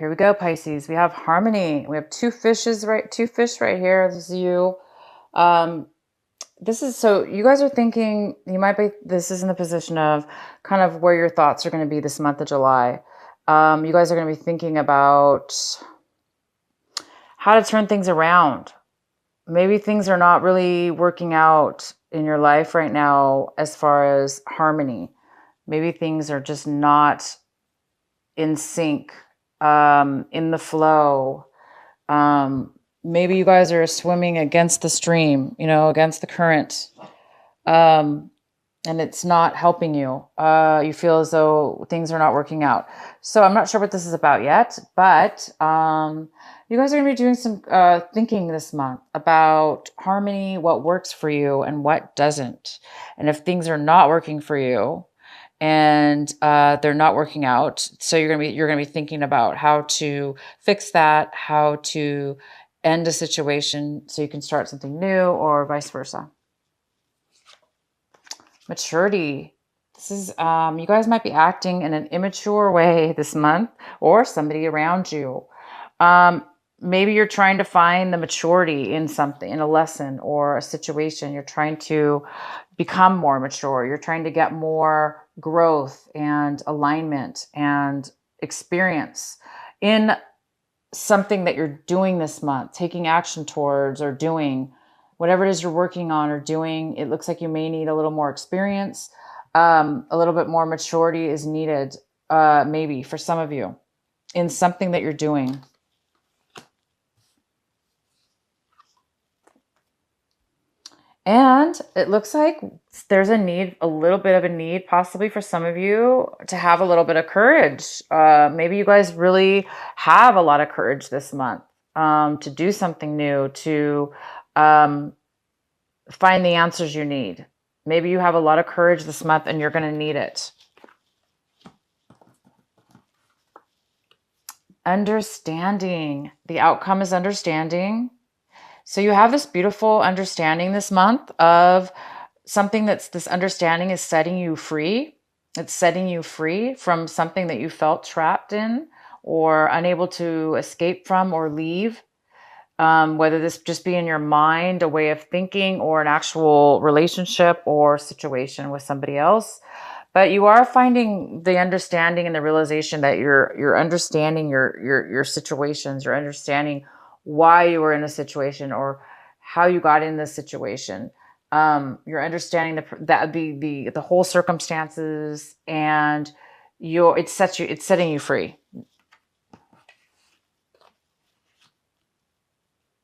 here we go, Pisces. We have harmony. We have two fish right here. This is you. Um, this is so you guys are thinking this is in the position of kind of where your thoughts are going to be this month of July. You guys are going to be thinking about how to turn things around. Maybe things are not really working out in your life right now as far as harmony. Maybe things are just not in sync, in the flow. Maybe you guys are swimming against the stream, against the current, and it's not helping you. You feel as though things are not working out. So I'm not sure what this is about yet, but you guys are going to be doing some thinking this month about harmony, what works for you and what doesn't. And if things are not working for you, and they're not working out, so you're gonna be thinking about how to fix that, how to end a situation so you can start something new, or vice versa. Maturity. This is you guys might be acting in an immature way this month, or somebody around you. Maybe you're trying to find the maturity in something, in a lesson or a situation. You're trying to become more mature. You're trying to get more growth and alignment and experience in something that you're doing this month, taking action towards, or doing whatever it is you're working on or doing. It looks like you may need a little more experience. A little bit more maturity is needed, maybe for some of you, in something that you're doing. And it looks like there's a little bit of a need, possibly for some of you, to have a little bit of courage. Maybe you guys really have a lot of courage this month, to do something new, to find the answers you need. Maybe you have a lot of courage this month and you're going to need it. Understanding. The outcome is understanding. So you have this beautiful understanding this month of something this understanding is setting you free. It's setting you free from something that you felt trapped in or unable to escape from or leave. Whether this just be in your mind, a way of thinking, or an actual relationship or situation with somebody else. But you are finding the understanding and the realization that you're understanding your situations. You're understanding why you were in a situation or how you got in this situation. You're understanding the whole circumstances, and it's setting you free.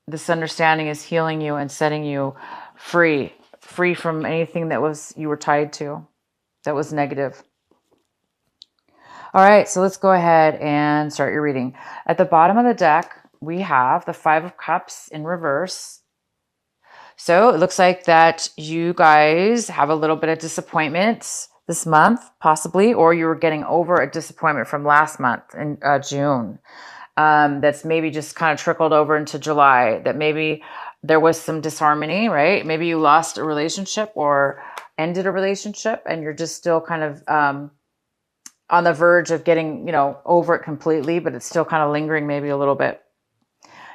This understanding is healing you and setting you free from anything that you were tied to, that was negative. All right, so let's go ahead and start your reading. At the bottom of the deck, we have the Five of Cups in reverse. So it looks like that you guys have a little bit of disappointment this month, possibly, or you were getting over a disappointment from last month in June. That's maybe just kind of trickled over into July, that maybe there was some disharmony, right? Maybe you lost a relationship or ended a relationship and you're just still kind of on the verge of getting, over it completely, but it's still kind of lingering maybe a little bit.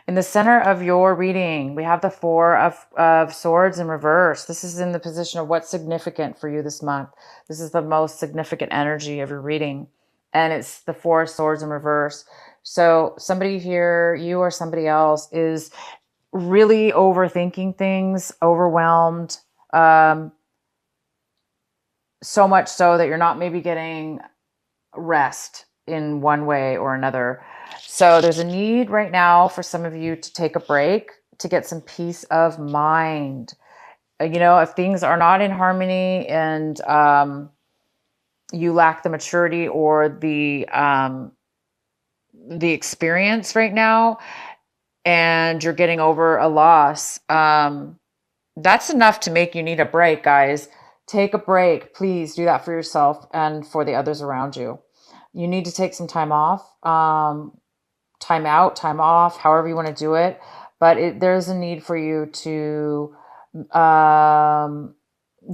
In the center of your reading, we have the Four of Swords in reverse. This is in the position of what's significant for you this month. This is the most significant energy of your reading. And it's the Four of Swords in reverse. So somebody here, you or somebody else, is really overthinking things, overwhelmed, so much so that you're not maybe getting rest in one way or another. So there's a need right now for some of you to take a break, to get some peace of mind. If things are not in harmony and you lack the maturity or the experience right now, and you're getting over a loss, that's enough to make you need a break, guys. Take a break. Please do that for yourself and for the others around you. You need to take some time off, time out, time off, however you want to do it. But there's a need for you to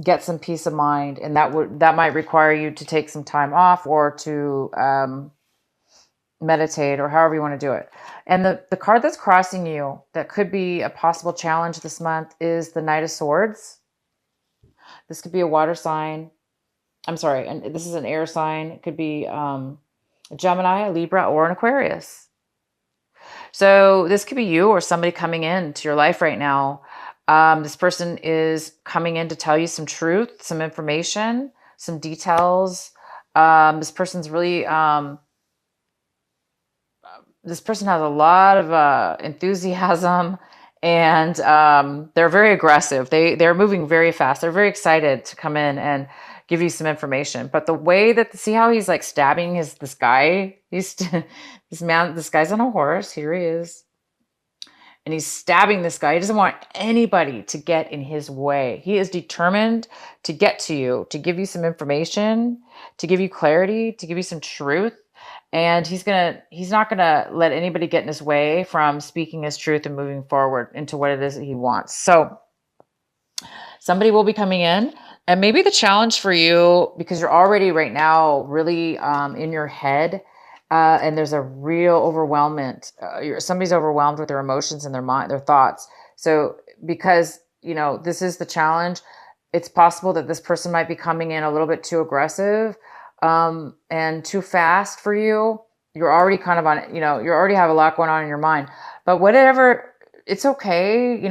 get some peace of mind, and that might require you to take some time off, or to meditate, or however you want to do it. And the card that's crossing you that could be a possible challenge this month is the Knight of Swords. This could be a water sign. I'm sorry, and this is an air sign. It could be a Gemini, a Libra, or an Aquarius. So this could be you or somebody coming into your life right now. This person is coming in to tell you some truth, some information, some details. This person's really, this person has a lot of enthusiasm, and they're very aggressive. They're moving very fast. They're very excited to come in and give you some information. But the way that, see how he's like stabbing this guy? This guy's on a horse. Here he is. And he's stabbing this guy. He doesn't want anybody to get in his way. He is determined to get to you, to give you some information, to give you clarity, to give you some truth. And he's not gonna let anybody get in his way from speaking his truth and moving forward into what it is that he wants. So somebody will be coming in, and maybe the challenge for you, because you're already right now really in your head, and there's a real overwhelmment. Somebody's overwhelmed with their emotions and their mind, their thoughts. So because, this is the challenge, it's possible that this person might be coming in a little bit too aggressive and too fast for you. You're already kind of on, you already have a lot going on in your mind. But whatever, it's okay.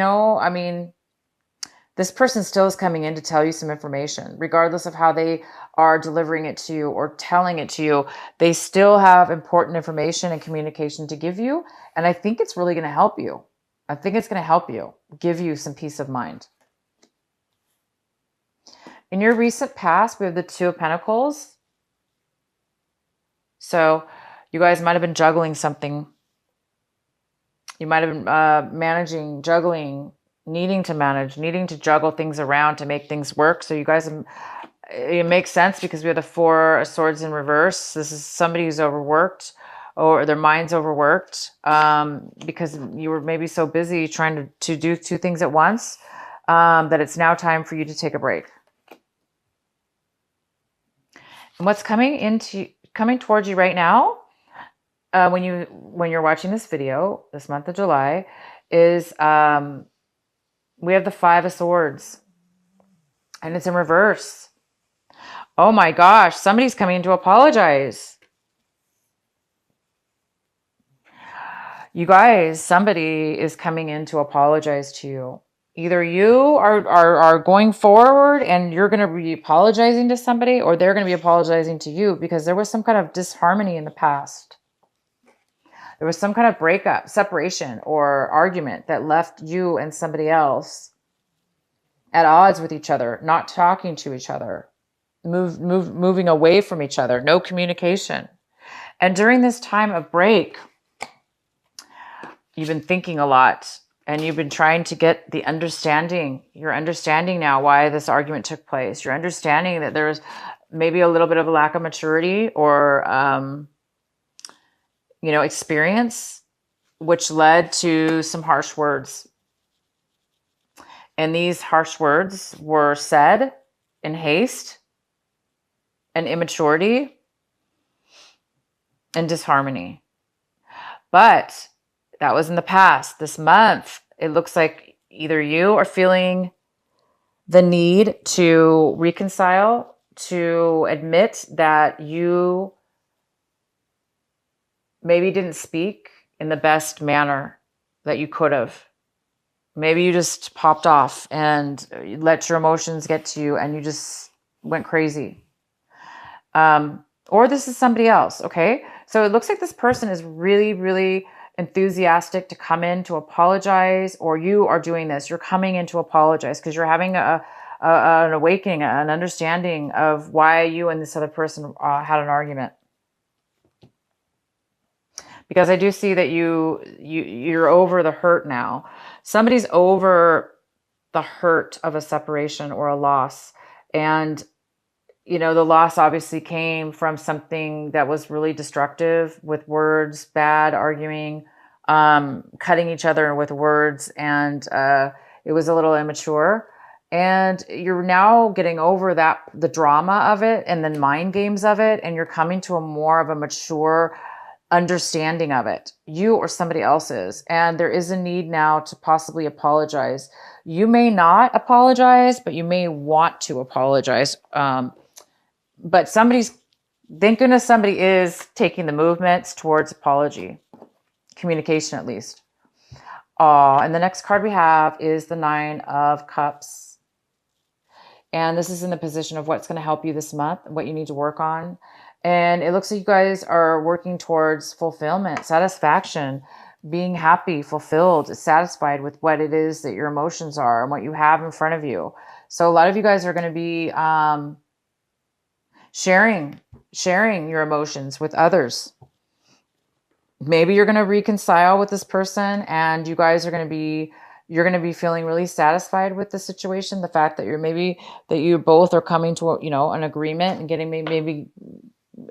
This person still is coming in to tell you some information, regardless of how they are delivering it to you or telling it to you. They still have important information and communication to give you. And I think it's really going to help you. I think it's going to help you, give you some peace of mind. In your recent past, we have the Two of Pentacles. So you guys might have been juggling something. You might have been managing, juggling, needing to juggle things around to make things work. So you guys, it makes sense because we have the Four of Swords in reverse. This is somebody who's overworked, or their mind's overworked, because you were maybe so busy trying to do two things at once, that it's now time for you to take a break. And what's coming towards you right now, when you're watching this video this month of July, is we have the Five of Swords, and it's in reverse. Oh my gosh, somebody's coming to apologize. You guys, somebody is coming in to apologize to you. Either you are going forward and you're going to be apologizing to somebody, or they're going to be apologizing to you because there was some kind of disharmony in the past. There was some kind of breakup, separation, or argument that left you and somebody else at odds with each other, not talking to each other, moving away from each other, no communication. And during this time of break, you've been thinking a lot, and you've been trying to get the understanding. You're understanding now why this argument took place. You're understanding that there's maybe a little bit of a lack of maturity or experience, which led to some harsh words. And these harsh words were said in haste and immaturity and disharmony. But that was in the past. This month, it looks like either you are feeling the need to reconcile, to admit that you maybe didn't speak in the best manner that you could have. Maybe you just popped off and let your emotions get to you and you just went crazy. Or this is somebody else, okay? So it looks like this person is really, really enthusiastic to come in to apologize, or you are doing this. You're coming in to apologize because you're having an awakening, an understanding of why you and this other person had an argument. Because I do see that you're over the hurt now. Somebody's over the hurt of a separation or a loss. And, the loss obviously came from something that was really destructive, with words, bad arguing, cutting each other with words. And it was a little immature. And you're now getting over the drama of it and the mind games of it. And you're coming to a more of a mature understanding of it, you or somebody else's. And there is a need now to possibly apologize. You may not apologize, but you may want to apologize. But thank goodness somebody is taking the movements towards apology, communication at least. And the next card we have is the Nine of Cups. And this is in the position of what's going to help you this month, what you need to work on. And it looks like you guys are working towards fulfillment, satisfaction, being happy, fulfilled, satisfied with what it is that your emotions are and what you have in front of you. So a lot of you guys are going to be sharing your emotions with others. Maybe you're going to reconcile with this person and you guys are going to be, you're going to be feeling really satisfied with the situation. The fact that that you both are coming to, an agreement and getting maybe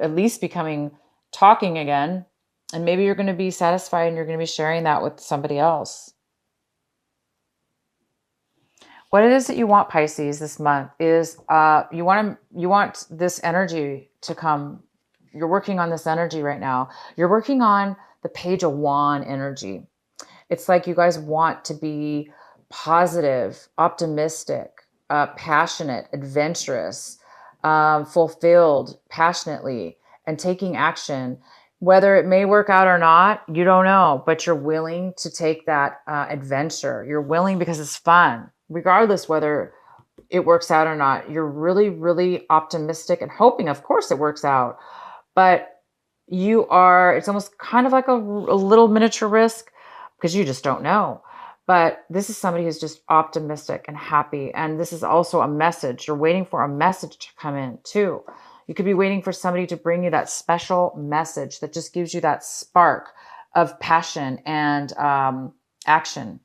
at least talking again. And maybe you're going to be satisfied and you're going to be sharing that with somebody else. What it is that you want, Pisces, this month is you want this energy to come. You're working on this energy right now. You're working on the Page of Wand energy. It's like you guys want to be positive, optimistic, passionate, adventurous, fulfilled passionately, and taking action. Whether it may work out or not, you don't know, but you're willing to take that adventure. You're willing because it's fun, regardless whether it works out or not. You're really, really optimistic and hoping, of course, it works out. But it's almost kind of like a little miniature risk because you just don't know. But this is somebody who's just optimistic and happy. And this is also a message. You're waiting for a message to come in too. You could be waiting for somebody to bring you that special message that just gives you that spark of passion and action.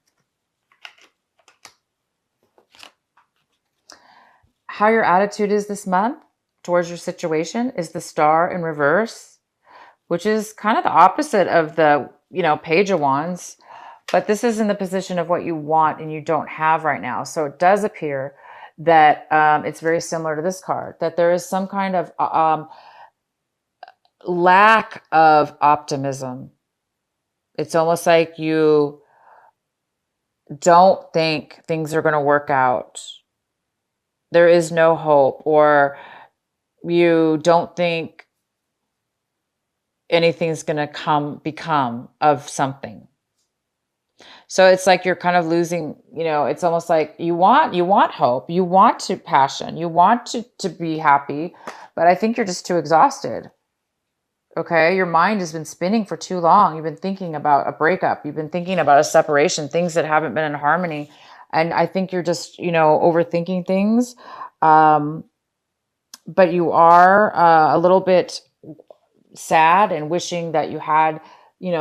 How your attitude is this month towards your situation is the Star in reverse, which is kind of the opposite of the, Page of Wands. But this is in the position of what you want and you don't have right now. So it does appear that it's very similar to this card, that there is some kind of lack of optimism. It's almost like you don't think things are going to work out. There is no hope, or you don't think anything's going to become of something. So it's like you're kind of losing, it's almost like you want hope, you want to passion, you want to be happy, but I think you're just too exhausted. Okay. Your mind has been spinning for too long. You've been thinking about a breakup. You've been thinking about a separation, things that haven't been in harmony. And I think you're just, overthinking things. But you are a little bit sad and wishing that you had,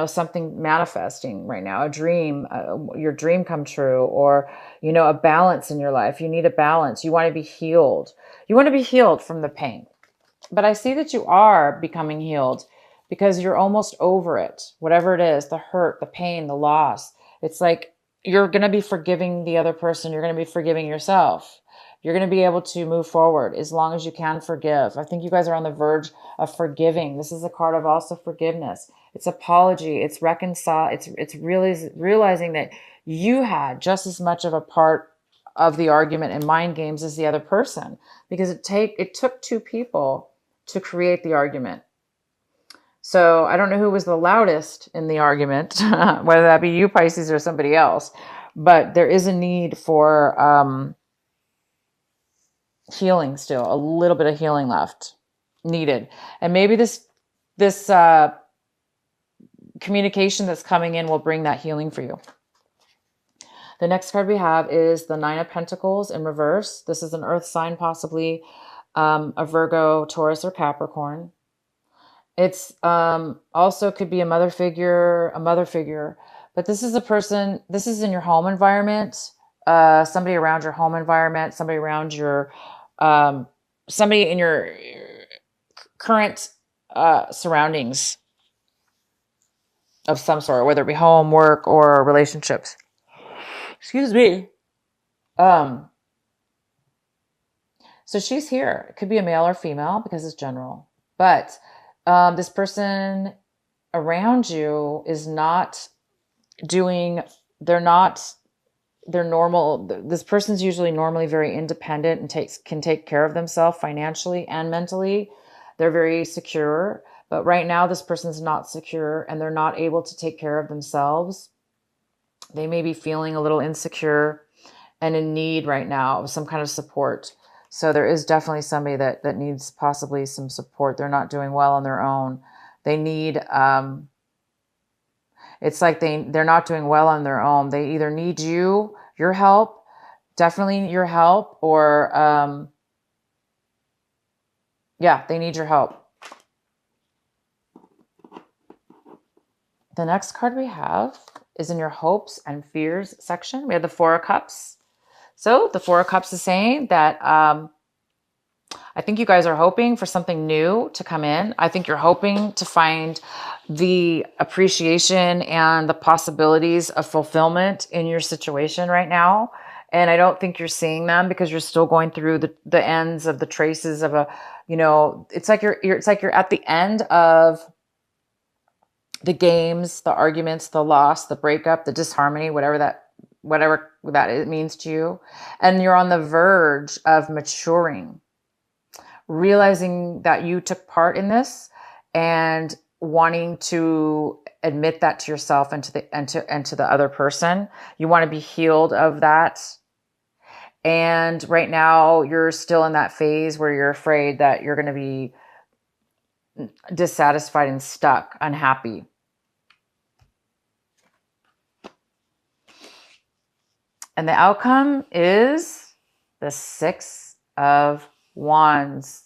something manifesting right now, a dream, your dream come true, or, a balance in your life. You need a balance. You want to be healed. You want to be healed from the pain. But I see that you are becoming healed because you're almost over it. Whatever it is, the hurt, the pain, the loss. It's like you're going to be forgiving the other person. You're going to be forgiving yourself. You're going to be able to move forward as long as you can forgive. I think you guys are on the verge of forgiving. This is a card of also forgiveness. It's apology. It's reconcile. It's really realizing that you had just as much of a part of the argument and mind games as the other person, because it took two people to create the argument. So I don't know who was the loudest in the argument, whether that be you, Pisces, or somebody else, but there is a need for healing still, a little bit of healing left needed. And maybe this communication that's coming in will bring that healing for you. The next card we have is the Nine of Pentacles in reverse. This is an earth sign, possibly a Virgo, Taurus, or Capricorn. It's also could be a mother figure, but this is a person, this is in your home environment, somebody around your home environment, somebody around your, somebody in your current surroundings of some sort, whether it be home, work, or relationships. Excuse me. So she's here. It could be a male or female because it's general. But this person around you is not doing, they're normal. This person's usually normally very independent and can take care of themselves financially and mentally. They're very secure, but right now this person's not secure and they're not able to take care of themselves. They may be feeling a little insecure and in need right now of some kind of support. So there is definitely somebody that needs possibly some support. They're not doing well on their own. They need, it's like they're not doing well on their own. They either need your help, definitely your help, or yeah, they need your help. The next card we have is in your hopes and fears section. We have the Four of Cups. So the Four of Cups is saying that I think you guys are hoping for something new to come in. I think you're hoping to find the appreciation and the possibilities of fulfillment in your situation right now. And I don't think you're seeing them because you're still going through the ends of the traces of a, it's like you're at the end of the games, the arguments, the loss, the breakup, the disharmony, whatever that it means to you. And you're on the verge of maturing, realizing that you took part in this and wanting to admit that to yourself and to the other person. You want to be healed of that. And right now you're still in that phase where you're afraid that you're going to be dissatisfied and stuck, unhappy. And the outcome is the Six of Wands.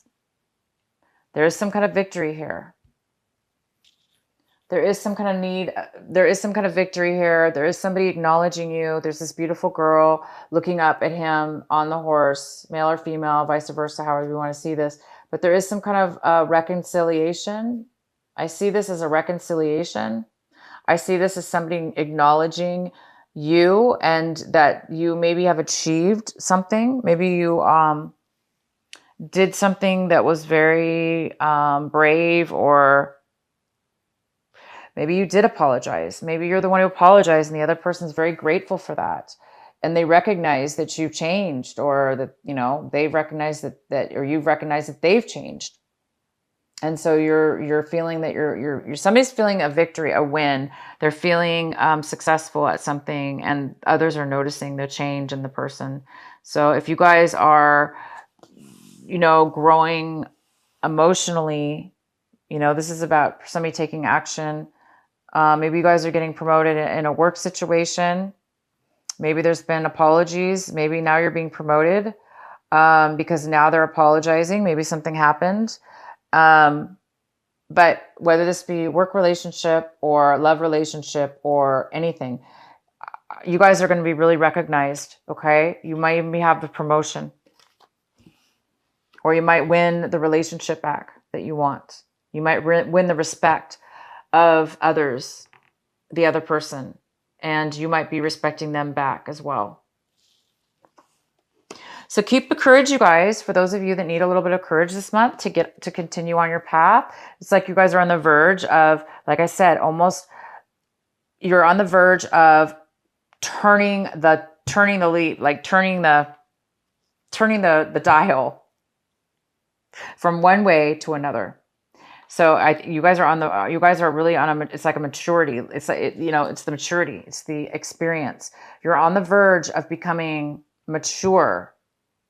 There is some kind of victory here. There is some kind of need. There is some kind of victory here. There is somebody acknowledging you. There's this beautiful girl looking up at him on the horse, male or female, vice versa, however you want to see this. But there is some kind of reconciliation. I see this as a reconciliation. I see this as somebody acknowledging you and that you maybe have achieved something. Maybe you did something that was very brave, or maybe you did apologize. Maybe you're the one who apologized and the other person's very grateful for that. And they recognize that you've changed, or that, they've recognized that, or you've recognized that they've changed. And so you're feeling that you're somebody's feeling a victory, a win. They're feeling successful at something, and others are noticing the change in the person. So if you guys are, growing emotionally, this is about somebody taking action. Maybe you guys are getting promoted in a work situation. Maybe there's been apologies. Maybe now you're being promoted because now they're apologizing. Maybe something happened. But whether this be work relationship or love relationship or anything, you guys are going to be really recognized. Okay. You might even have the promotion, or you might win the relationship back that you want. You might win the respect of others, the other person, and you might be respecting them back as well. So keep the courage, you guys, for those of you that need a little bit of courage this month to continue on your path. It's like you guys are on the verge of, like I said, you're on the verge of turning the lead, like turning the dial from one way to another. So you guys are really on it's like a maturity. It's like, it's the maturity. It's the experience. You're on the verge of becoming mature,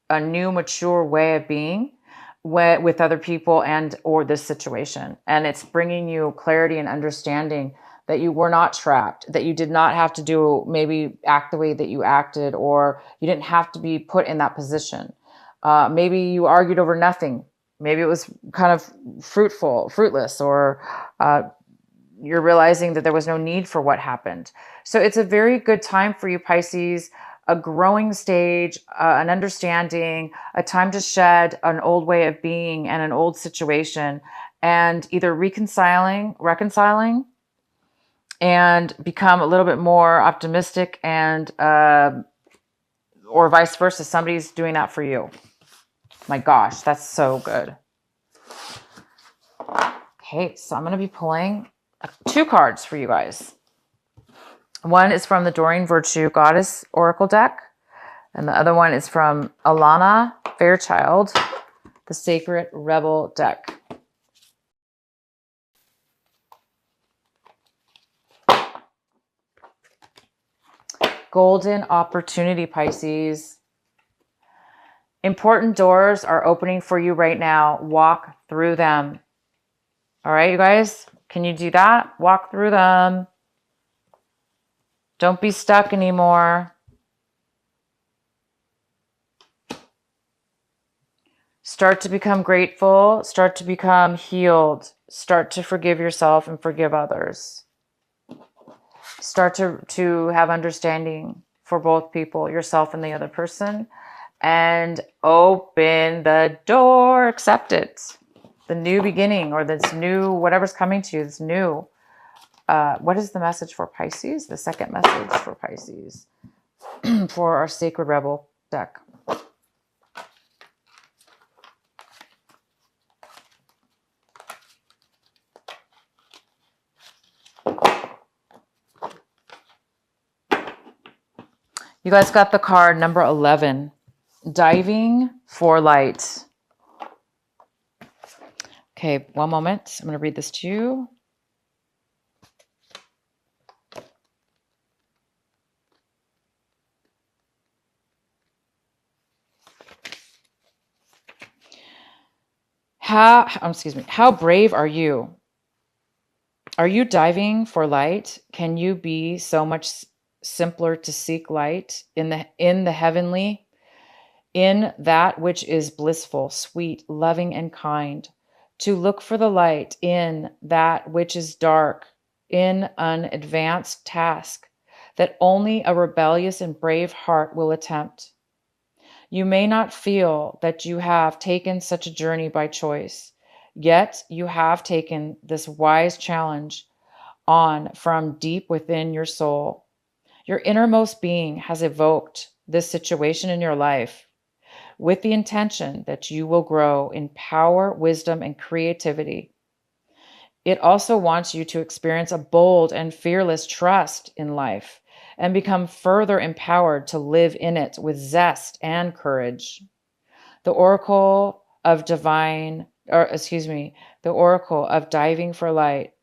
a new mature way of being with other people or this situation. And it's bringing you clarity and understanding that you were not trapped, that you did not have to maybe act the way that you acted, or you didn't have to be put in that position. Maybe you argued over nothing. Maybe it was kind of fruitless, or you're realizing that there was no need for what happened. So it's a very good time for you, Pisces, a growing stage, an understanding, a time to shed an old way of being and an old situation, and either reconciling, and become a little bit more optimistic, and or vice versa. Somebody's doing that for you. My gosh, that's so good. Okay, so I'm going to be pulling two cards for you guys. One is from the Doreen Virtue Goddess Oracle deck, and the other one is from Alana Fairchild, the Sacred Rebel deck. Golden opportunity, Pisces. Important doors are opening for you right now. Walk through them. All right, you guys, can you do that? Walk through them. Don't be stuck anymore. Start to become grateful. Start to become healed. Start to forgive yourself and forgive others. Start to have understanding for both people, yourself and the other person. And open the door. Accept it. The new beginning, or this new, whatever's coming to you, this new. What is the message for Pisces? The second message for Pisces for our Sacred Rebel deck. You guys got the card number 11, Diving for Light. Okay, one moment. I'm going to read this to you. How brave are you? Are you diving for light? Can you be so much simpler to seek light in the heavenly, in that which is blissful, sweet, loving, and kind, to look for the light in that which is dark, in an advanced task that only a rebellious and brave heart will attempt. You may not feel that you have taken such a journey by choice, yet you have taken this wise challenge on from deep within your soul. Your innermost being has evoked this situation in your life with the intention that you will grow in power, wisdom, and creativity. It also wants you to experience a bold and fearless trust in life and become further empowered to live in it with zest and courage. The Oracle of the Oracle of Diving for Light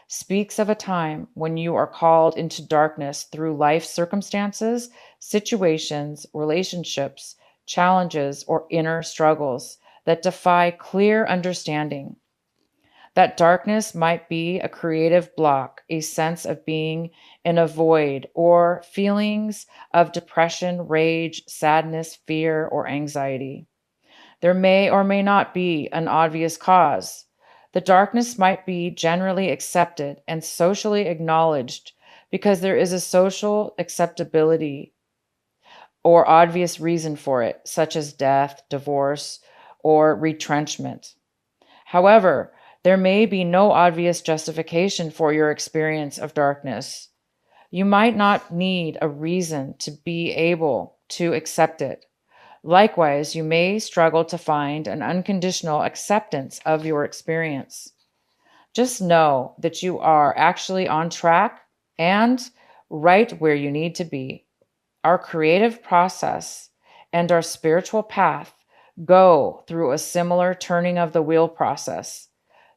speaks of a time when you are called into darkness through life circumstances, situations, relationships, challenges, or inner struggles that defy clear understanding. That darkness might be a creative block, a sense of being in a void, or feelings of depression, rage, sadness, fear, or anxiety. There may or may not be an obvious cause. The darkness might be generally accepted and socially acknowledged because there is a social acceptability or obvious reason for it, such as death, divorce, or retrenchment. However, there may be no obvious justification for your experience of darkness. You might not need a reason to be able to accept it. Likewise, you may struggle to find an unconditional acceptance of your experience. Just know that you are actually on track and right where you need to be. Our creative process and our spiritual path go through a similar turning of the wheel process.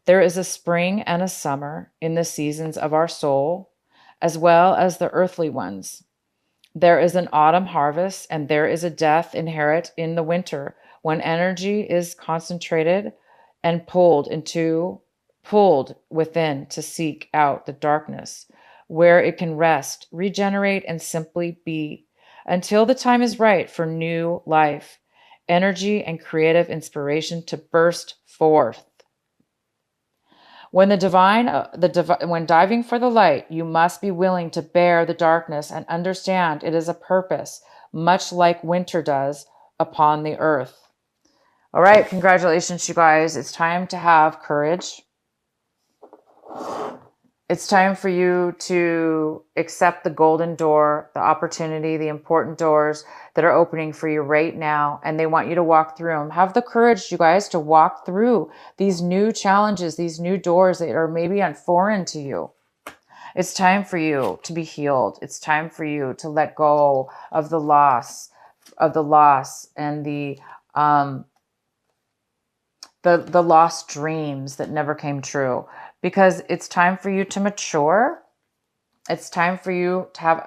There is a spring and a summer in the seasons of our soul, as well as the earthly ones. There is an autumn harvest, and there is a death inherent in the winter when energy is concentrated and pulled within to seek out the darkness, where it can rest, regenerate, and simply be until the time is right for new life, energy, and creative inspiration to burst forth. When when diving for the light, you must be willing to bear the darkness and understand it is a purpose, much like winter does upon the earth. All right, congratulations, you guys. It's time to have courage. It's time for you to accept the golden door, the opportunity, the important doors that are opening for you right now. And they want you to walk through them. Have the courage, you guys, to walk through these new challenges, these new doors that are maybe foreign to you. It's time for you to be healed. It's time for you to let go of the loss, and the lost dreams that never came true, because it's time for you to mature. It's time for you to have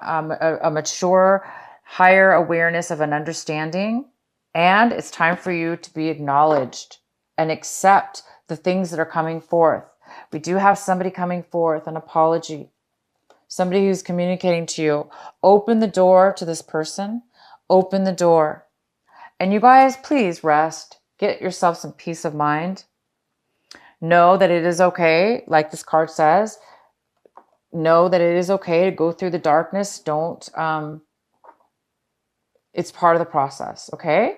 a mature, higher awareness of an understanding. And it's time for you to be acknowledged and accept the things that are coming forth. We do have somebody coming forth, an apology, somebody who's communicating to you. Open the door to this person. Open the door. And you guys, please rest. Get yourself some peace of mind. Know that it is okay, like this card says. Know that it is okay to go through the darkness. Don't, it's part of the process, okay?